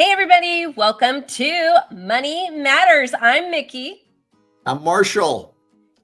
Hey, everybody. Welcome to Money Matters. I'm Mickie. I'm Marshall.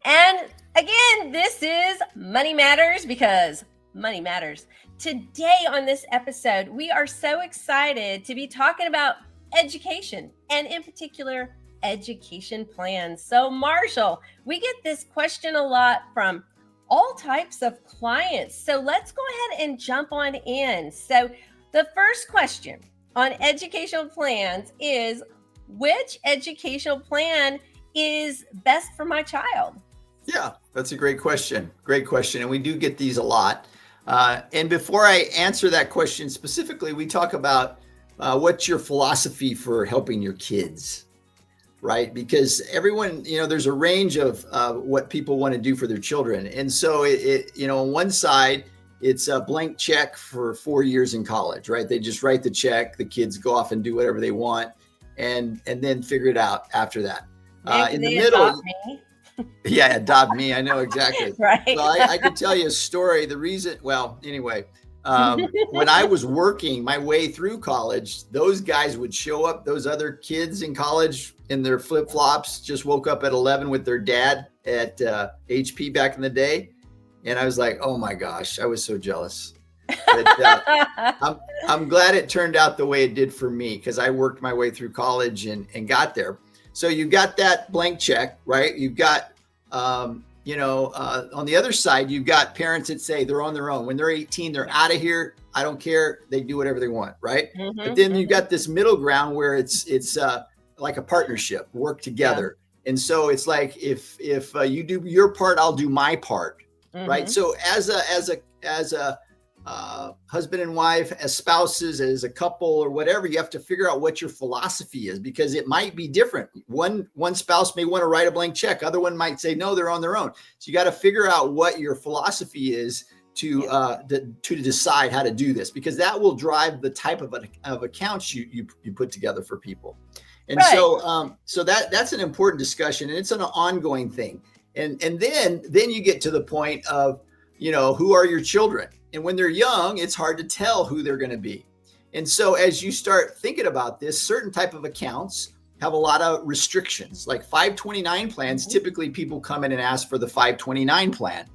And again, this is Money Matters because money matters. Today on this episode, we are so excited to be talking about education and in particular, education plans. So Marshall, we get this question a lot from all types of clients. So let's go ahead and jump on in. So the first question on educational plans is, which educational plan is best for my child? Yeah, that's a great question. Great question. And we do get these a lot. And before I answer that question specifically, we talk about what's your philosophy for helping your kids, right? Because everyone, there's a range of what people want to do for their children. And so on one side, it's a blank check for 4 years in college, right? They just write the check. The kids go off and do whatever they want and then figure it out after that. In the middle, yeah, adopt me. I know exactly. Right. So I could tell you a story. The reason, when I was working my way through college, those guys would show up. Those other kids in college in their flip flops just woke up at 11 with their dad at HP back in the day. And I was like, oh my gosh, I was so jealous. But, I'm glad it turned out the way it did for me because I worked my way through college and got there. So you got that blank check, right? You've got, on the other side, you've got parents that say they're on their own. When they're 18, they're out of here. I don't care. They do whatever they want, right? Mm-hmm, but then you've got this middle ground where it's like a partnership, work together. Yeah. And so it's like if you do your part, I'll do my part. Mm-hmm. Right. So as a husband and wife, as spouses, as a couple or whatever, you have to figure out what your philosophy is because it might be different. One spouse may want to write a blank check. Other one might say, no, they're on their own. So you got to figure out what your philosophy is to decide how to do this, because that will drive the type of accounts you put together for people. And right. So that's an important discussion, and it's an ongoing thing. And then you get to the point of, who are your children? And when they're young, it's hard to tell who they're going to be. And so as you start thinking about this, certain type of accounts have a lot of restrictions, like 529 plans. Mm-hmm. Typically people come in and ask for the 529 plan.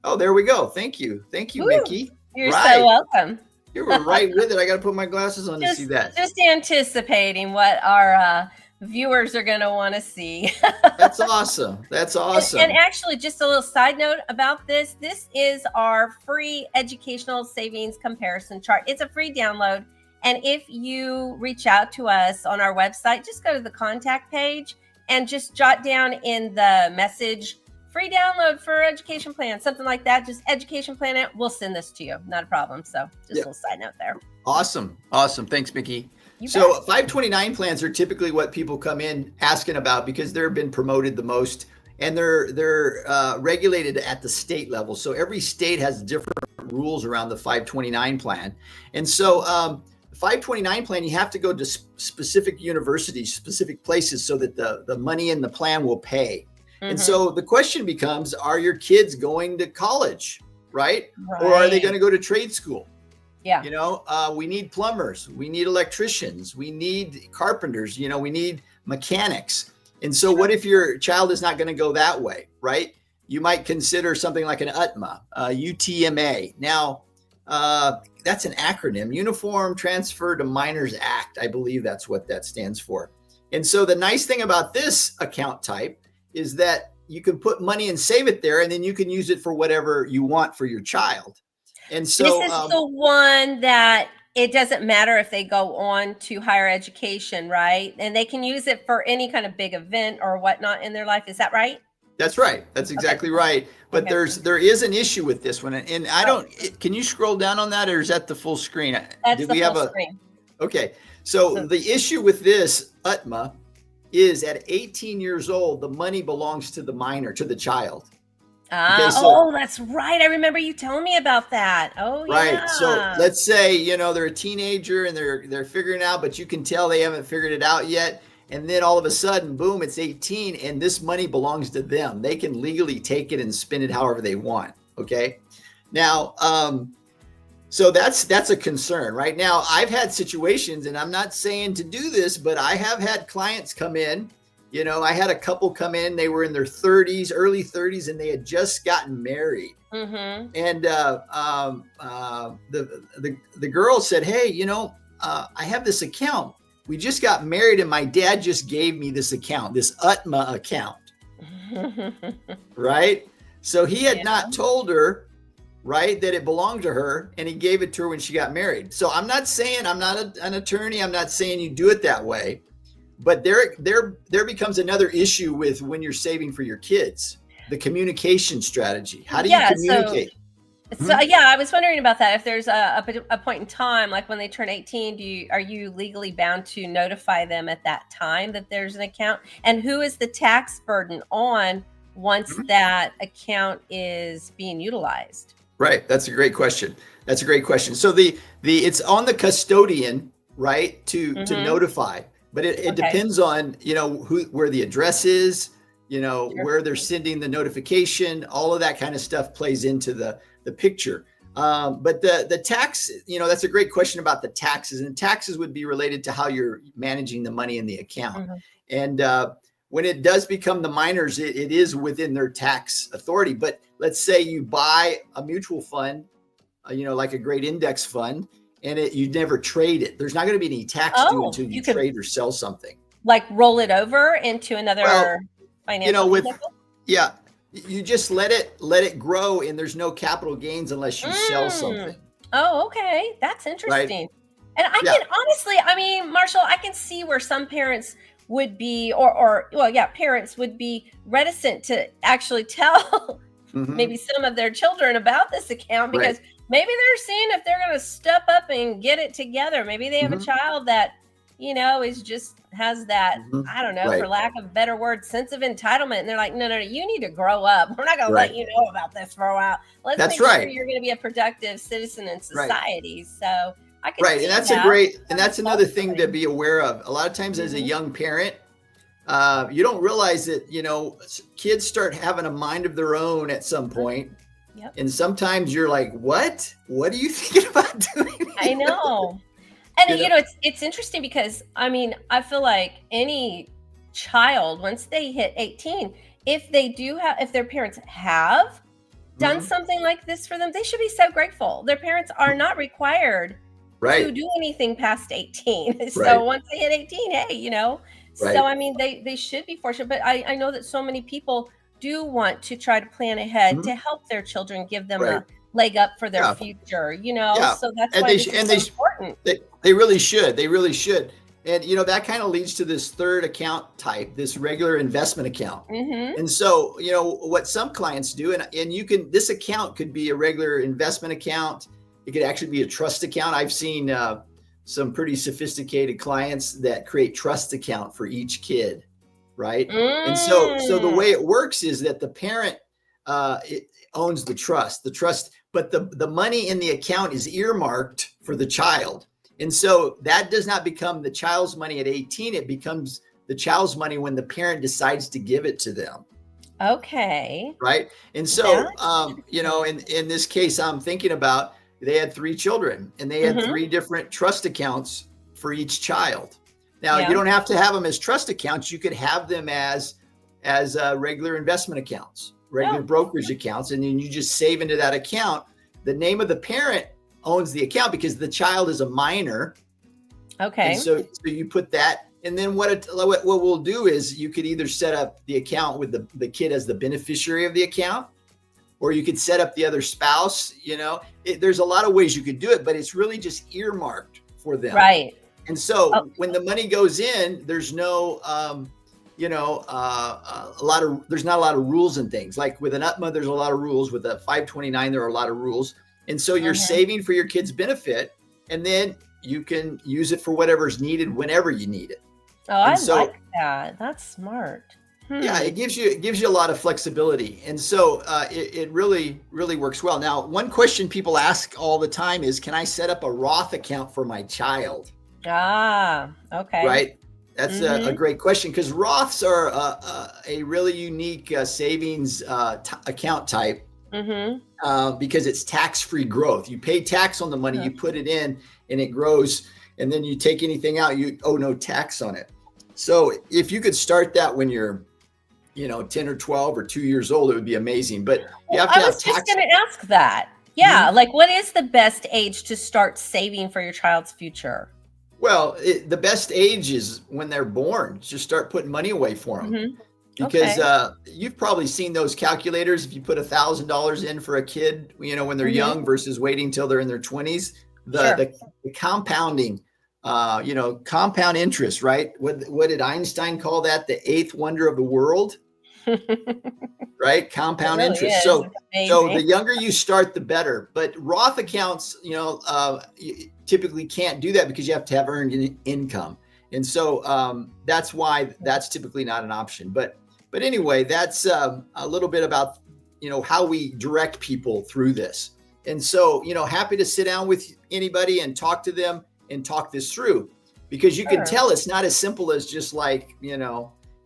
Oh, there we go. Thank you. Thank you, Mickie. You're so welcome. You were right with it. I got to put my glasses on to see that. Just anticipating what our viewers are going to want to see. That's awesome. That's awesome. And actually, just a little side note about this. This is our free educational savings comparison chart. It's a free download. And if you reach out to us on our website, just go to the contact page and just jot down in the message, free download for education plan, something like that. Just education plan it. We'll send this to you. Not a problem. So just a little side note there. Awesome. Awesome. Thanks, Mickie. So 529 plans are typically what people come in asking about because they've been promoted the most, and they're regulated at the state level. So every state has different rules around the 529 plan. And so the 529 plan, you have to go to specific universities, specific places so that the money in the plan will pay. Mm-hmm. And so the question becomes, are your kids going to college, right? Or are they going to go to trade school? Yeah. We need plumbers, we need electricians, we need carpenters, we need mechanics. And so what if your child is not going to go that way, right? You might consider something like an UTMA, UTMA. Now, that's an acronym, Uniform Transfer to Minors Act. I believe that's what that stands for. And so the nice thing about this account type is that you can put money and save it there, and then you can use it for whatever you want for your child. And so this is the one that it doesn't matter if they go on to higher education, right? And they can use it for any kind of big event or whatnot in their life. Is that right? That's right. That's exactly right. But there is an issue with this one. And can you scroll down on that, or is that the full screen? That's the full screen. Okay. So the issue with this UTMA is at 18 years old, the money belongs to the minor, to the child. That's right. I remember you telling me about that. Oh, yeah. Right. So let's say, they're a teenager and they're figuring it out, but you can tell they haven't figured it out yet. And then all of a sudden, boom, it's 18 and this money belongs to them. They can legally take it and spend it however they want. Okay. Now, So that's a concern right now. I've had situations, and I'm not saying to do this, but I have had clients come in. I had a couple come in, they were in their 30s, early 30s, and they had just gotten married. Mm-hmm. And the girl said, hey, I have this account. We just got married and my dad just gave me this account, this UTMA account. Right? So he had not told her, right, that it belonged to her, and he gave it to her when she got married. So I'm not saying, I'm not an attorney. I'm not saying you do it that way. But there becomes another issue with when you're saving for your kids, the communication strategy. How do you communicate? So I was wondering about that. If there's a point in time, like when they turn 18, are you legally bound to notify them at that time that there's an account? And who is the tax burden on once that account is being utilized? Right. That's a great question. So it's on the custodian, right, to notify. But it depends on, where the address is, where they're sending the notification, all of that kind of stuff plays into the picture. But the tax, that's a great question about the taxes, and taxes would be related to how you're managing the money in the account. And when it does become the minors, it is within their tax authority. But let's say you buy a mutual fund, like a great index fund, and you never trade it. There's not going to be any tax due until you trade or sell something. Like roll it over into another financial vehicle? You just let it grow, and there's no capital gains unless you sell something. Oh, okay. That's interesting. Right. And I can honestly, Marshall, I can see where some parents would be, parents would be reticent to actually tell maybe some of their children about this account, because maybe they're seeing if they're going to step up and get it together. Maybe they have a child that, has that, I don't know, for lack of a better word, sense of entitlement. And they're like, no, you need to grow up. We're not going to let you know about this for a while. Let's make sure you're going to be a productive citizen in society. So I can see and that's another thing to be aware of. A lot of times as a young parent, you don't realize that, kids start having a mind of their own at some point. Yep. And sometimes you're like, what are you thinking about doing? I know. And it's interesting because I feel like any child, once they hit 18, if their parents have done something like this for them, they should be so grateful. Their parents are not required to do anything past 18. So once they hit 18, hey, so they should be fortunate. But I know that so many people do want to try to plan ahead to help their children, give them a leg up for their future, so that's why this is so important. They really should. And, that kind of leads to this third account type, this regular investment account. And so, what some clients do, and this account could be a regular investment account. It could actually be a trust account. I've seen some pretty sophisticated clients that create trust account for each kid. Right. And so the way it works is that the parent it owns the trust, but the money in the account is earmarked for the child. And so that does not become the child's money at 18. It becomes the child's money when the parent decides to give it to them. Okay. Right. And so, in this case, I'm thinking about, they had 3 children and they had 3 different trust accounts for each child. Now, you don't have to have them as trust accounts. You could have them as regular investment accounts, regular brokerage accounts, and then you just save into that account. The name of the parent owns the account because the child is a minor. Okay. And so you put that, and then what we'll do is you could either set up the account with the kid as the beneficiary of the account, or you could set up the other spouse. There's a lot of ways you could do it, but it's really just earmarked for them. Right. And so when the money goes in, there's no, there's not a lot of rules and things. Like with an UTMA, there's a lot of rules. With a 529, there are a lot that. And so you're saving for your kid's benefit, and then you can use it for whatever's needed whenever you need it. Oh, I like that. That's smart. Yeah, it gives you a lot of flexibility. And so it really, really works well. Now, one question people ask all the time is, can I set up a Roth account for my child? Ah, okay. Right. That's a great question, because Roths are a really unique savings account type. because it's tax-free growth. You pay tax on the money, you put it in, and it grows. And then you take anything out, you owe no tax on it. So if you could start that when you're, 10 or 12 or 2 years old, it would be amazing. But you have to have tax. I was just going to ask that. Yeah. Like, what is the best age to start saving for your child's future? Well, the best age is when they're born. Just start putting money away for them. Because you've probably seen those calculators. If you put $1,000 in for a kid, when they're young versus waiting till they're in their 20s, the compounding, compound interest, right? What did Einstein call that? The eighth wonder of the world, right? Compound interest. Is. So the younger you start, the better. But Roth accounts, typically can't do that because you have to have earned income. And so that's why that's typically not an option. But anyway, that's a little bit about, how we direct people through this. And so, happy to sit down with anybody and talk to them and talk this through, because you can tell it's not as simple as just like, you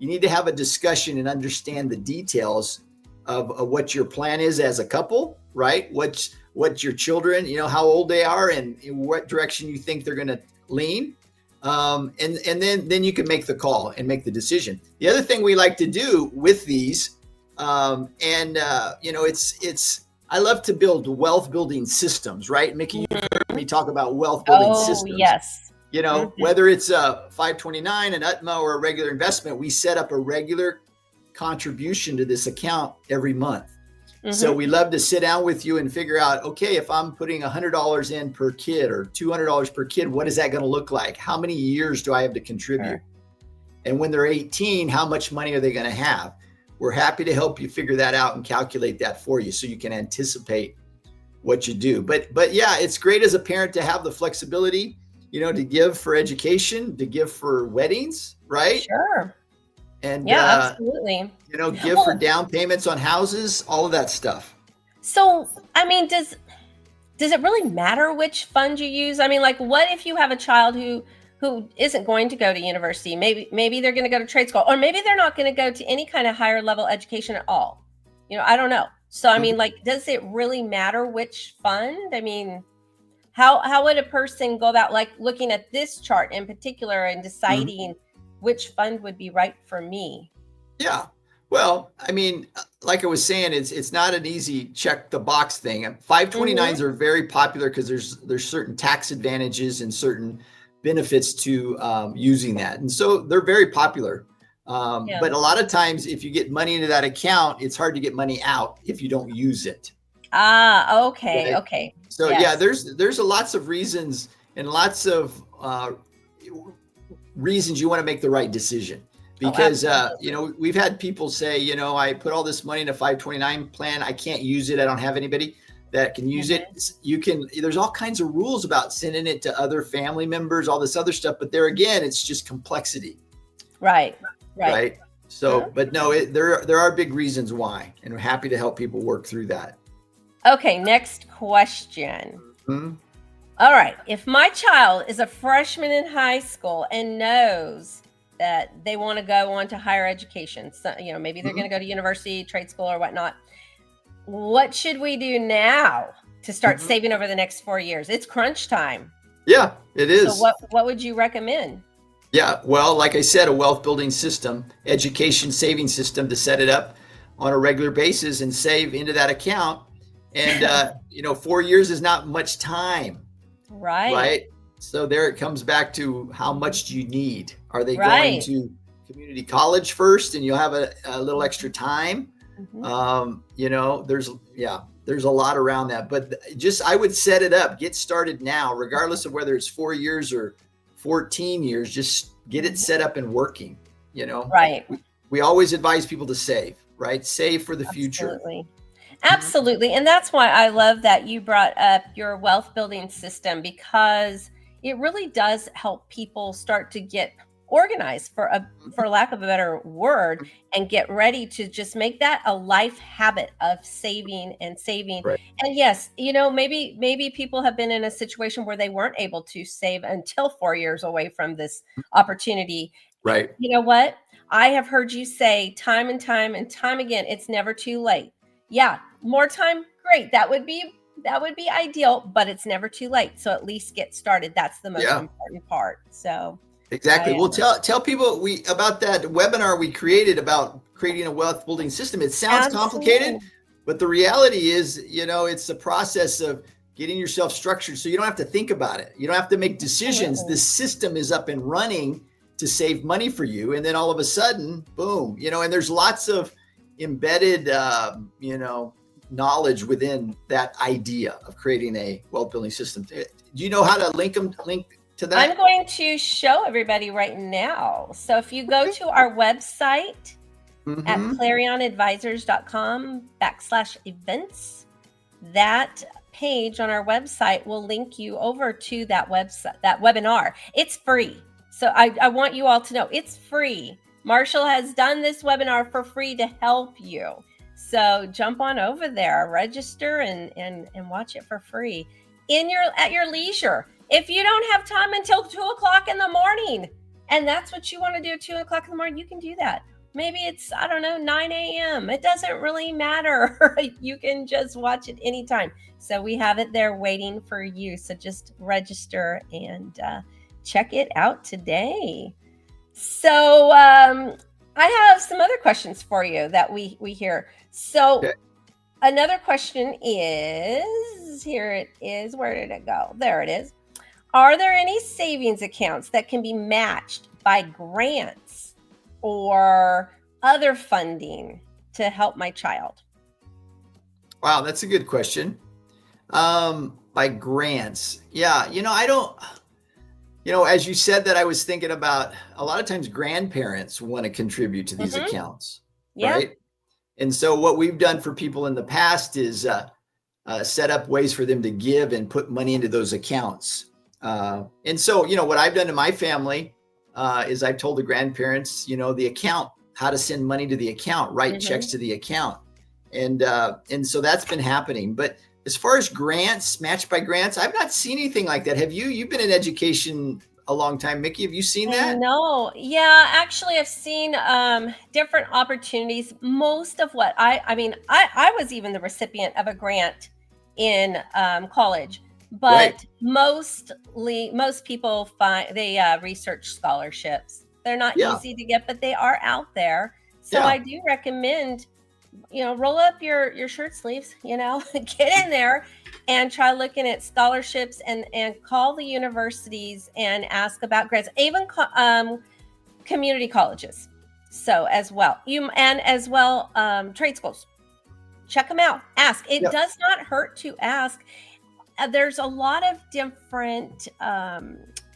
need to have a discussion and understand the details of what your plan is as a couple, right? What your children, how old they are and in what direction you think they're going to lean. And then you can make the call and make the decision. The other thing we like to do with these, I love to build wealth building systems, right? Mickie, you heard me talk about wealth building systems. Yes. Whether it's a 529, an UTMA, or a regular investment, we set up a regular contribution to this account every month. So we love to sit down with you and figure out, okay, if I'm putting $100 in per kid or $200 per kid, what is that going to look like? How many years do I have to contribute? And when they're 18, how much money are they going to have? We're happy to help you figure that out and calculate that for you so you can anticipate what you do. But yeah, it's great as a parent to have the flexibility, to give for education, to give for weddings, right? Sure. And absolutely. Give for down payments on houses, all of that stuff. So, does it really matter which fund you use? Like, what if you have a child who isn't going to go to university? Maybe they're going to go to trade school, or maybe they're not going to go to any kind of higher level education at all. I don't know. So, does it really matter which fund? How would a person go about like looking at this chart in particular and deciding which fund would be right for me? Yeah. Well, like I was saying, it's not an easy check the box thing. 529s are very popular because there's certain tax advantages and certain benefits to using that. And so they're very popular. But a lot of times if you get money into that account, it's hard to get money out if you don't use it. Okay. Right? Okay. So there's lots of reasons and lots of reasons you want to make the right decision. Because, we've had people say, I put all this money in a 529 plan. I can't use it. I don't have anybody that can use it. There's all kinds of rules about sending it to other family members, all this other stuff. But there again, it's just complexity. Right. So, but no, there are big reasons why, and we're happy to help people work through that. Okay. Next question. All right. If my child is a freshman in high school and knows that they want to go on to higher education, so, maybe they're going to go to university, trade school, or whatnot, what should we do now to start saving over the next 4 years? It's crunch time. Yeah, it is. So what would you recommend? Yeah, well, like I said, a wealth building system, education saving system to set it up on a regular basis and save into that account. And 4 years is not much time. Right. So there it comes back to how much do you need? Are they going to community college first and you'll have a little extra time? There's a lot around that, but I would set it up, get started now, regardless of whether it's 4 years or 14 years, just get it set up and working, Right. We always advise people to save, right? Save for the future. Absolutely. And that's why I love that you brought up your wealth building system, because it really does help people start to get organized, for lack of a better word, and get ready to just make that a life habit of saving and saving. Right. And yes, maybe people have been in a situation where they weren't able to save until 4 years away from this opportunity. Right. You know what? I have heard you say time and time and time again, it's never too late. Yeah, more time, great. That would be ideal, but it's never too late. So at least get started. That's the most Yeah. important part. So Exactly. Well, tell people about that webinar we created about creating a wealth building system. It sounds complicated, absolutely. but the reality is, it's the process of getting yourself structured so you don't have to think about it. You don't have to make decisions. The system is up and running to save money for you. And then all of a sudden, boom, and there's lots of embedded, knowledge within that idea of creating a wealth building system. Do you know how to link to that? I'm going to show everybody right now. So if you go to our website at clarionadvisors.com/events, that page on our website will link you over to that website, that webinar. It's free. So I want you all to know it's free. Marshall has done this webinar for free to help you. So jump on over there, register and watch it for free at your leisure. If you don't have time until 2:00 in the morning, and that's what you want to do at 2:00 in the morning, you can do that. Maybe it's, 9 a.m. It doesn't really matter. You can just watch it anytime. So we have it there waiting for you. So just register and check it out today. So I have some other questions for you that we hear. So another question is, here it is. Where did it go? There it is. Are there any savings accounts that can be matched by grants or other funding to help my child? Wow, that's a good question. By grants. Yeah, I don't, as you said that, I was thinking about a lot of times grandparents want to contribute to these accounts, right? And so what we've done for people in the past is set up ways for them to give and put money into those accounts. And so, what I've done in my family is I've told the grandparents, the account, how to send money to the account, write checks to the account. And so that's been happening. But as far as grants, matched by grants, I've not seen anything like that. Have you? You've been in education a long time, Mickie. Have you seen that? No. Yeah, actually I've seen different opportunities. Most of what I was even the recipient of a grant in college. But most people research scholarships. They're not easy to get, but they are out there. So I do recommend, roll up your shirt sleeves, get in there and try looking at scholarships and call the universities and ask about grants, even community colleges. So as well, trade schools, check them out, ask. It does not hurt to ask. There's a lot of different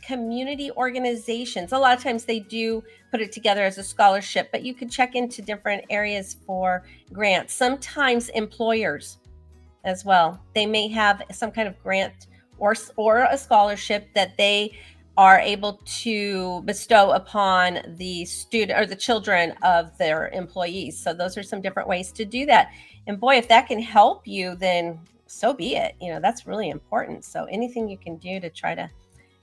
community organizations. A lot of times they do put it together as a scholarship, but you could check into different areas for grants. Sometimes employers as well, they may have some kind of grant or a scholarship that they are able to bestow upon the student or the children of their employees. So those are some different ways to do that. And boy, if that can help you, then so be it. That's really important. So anything you can do to try to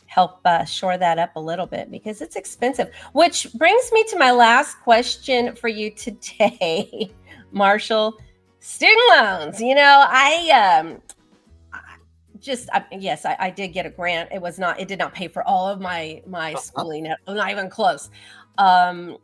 help shore that up a little bit, because it's expensive. Which brings me to my last question for you today, Marshall. Student loans. I did get a grant. It did not pay for all of my schooling. Not even close. I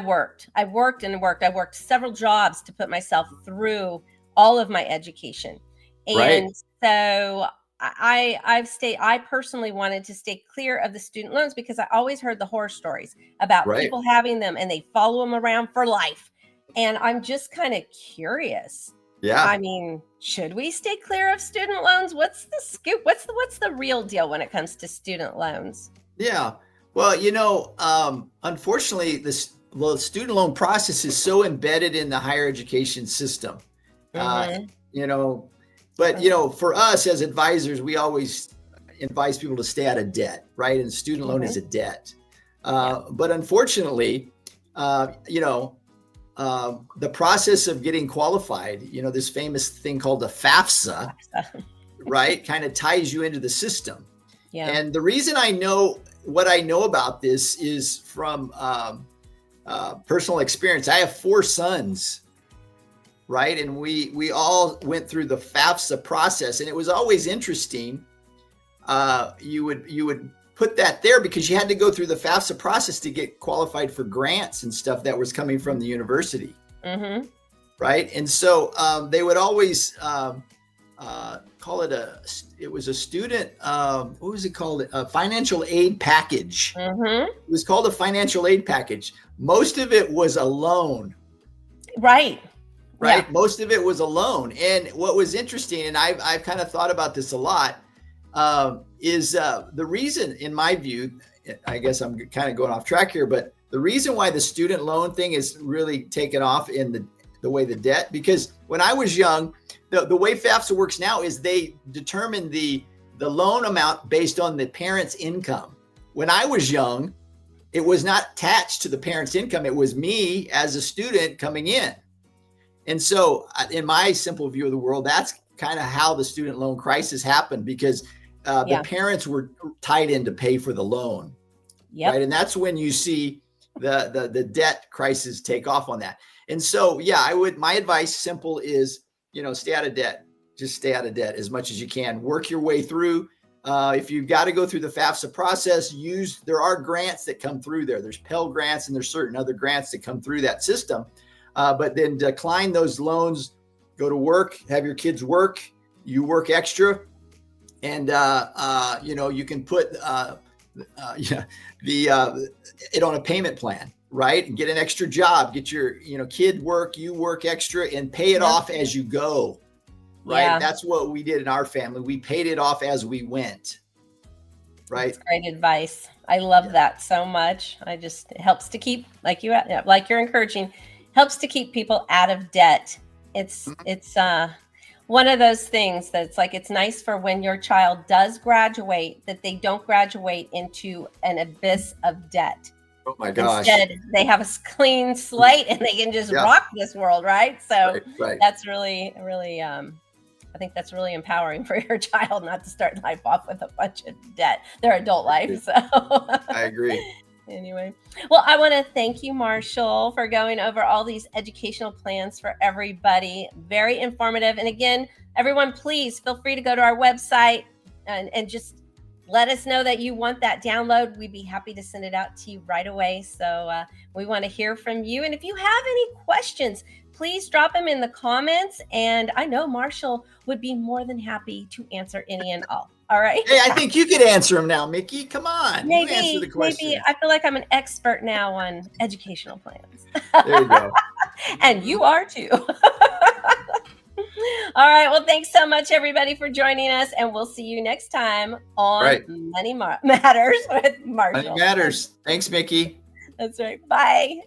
worked. I worked several jobs to put myself through all of my education. And so I personally wanted to stay clear of the student loans because I always heard the horror stories about people having them and they follow them around for life. And I'm just kind of curious. Yeah. Should we stay clear of student loans? What's the scoop? What's the real deal when it comes to student loans? Yeah. Well, unfortunately, the student loan process is so embedded in the higher education system. But for us as advisors, we always advise people to stay out of debt, right? And student loan is a debt. But unfortunately, the process of getting qualified, this famous thing called the FAFSA, right, kind of ties you into the system. Yeah. And the reason I know what I know about this is from personal experience. I have 4 sons right? And we all went through the FAFSA process, and it was always interesting. You would put that there because you had to go through the FAFSA process to get qualified for grants and stuff that was coming from the university. Mm-hmm. Right. And so they would always call it it was a student, what was it called? A financial aid package. Mm-hmm. It was called a financial aid package. Most of it was a loan. Right. Right. Yeah. Most of it was a loan. And what was interesting, and I've kind of thought about this a lot, is the reason, in my view, I guess I'm kind of going off track here, but the reason why the student loan thing is really taken off in the way the debt, because when I was young, the way FAFSA works now is they determine the loan amount based on the parent's income. When I was young, it was not attached to the parent's income. It was me as a student coming in. And so in my simple view of the world, that's kind of how the student loan crisis happened, because the parents were tied in to pay for the loan. Yep. Right. And that's when you see the debt crisis take off on that. And so, yeah, my advice simple is, stay out of debt. Just stay out of debt as much as you can. Work your way through. If you've got to go through the FAFSA process, there are grants that come through there. There's Pell grants and there's certain other grants that come through that system. But then decline those loans, go to work, have your kids work, you work extra. And, you can put it on a payment plan, right? And get an extra job, get your, kid work, you work extra, and pay it off as you go, right? Yeah. That's what we did in our family. We paid it off as we went, right? That's great advice. I love that so much. It helps to keep, like you're encouraging, helps to keep people out of debt. It's one of those things that's like, it's nice for when your child does graduate, that they don't graduate into an abyss of debt. Oh my gosh. Instead, they have a clean slate and they can just rock this world, right? So that's really, really, I think that's really empowering for your child, not to start life off with a bunch of debt, their adult life. So I agree. Anyway, well, I want to thank you, Marshall, for going over all these educational plans for everybody. Very informative. And again, everyone, please feel free to go to our website and just let us know that you want that download. We'd be happy to send it out to you right away. So we want to hear from you. And if you have any questions, please drop them in the comments. And I know Marshall would be more than happy to answer any and all. All right. Hey, I think you could answer them now, Mickie. Come on. Maybe, you answer the question. Maybe I feel like I'm an expert now on educational plans. There you go. And you are too. All right. Well, thanks so much, everybody, for joining us. And we'll see you next time on Money Matters with Marshall. Money Matters. Thanks, Mickie. That's right. Bye.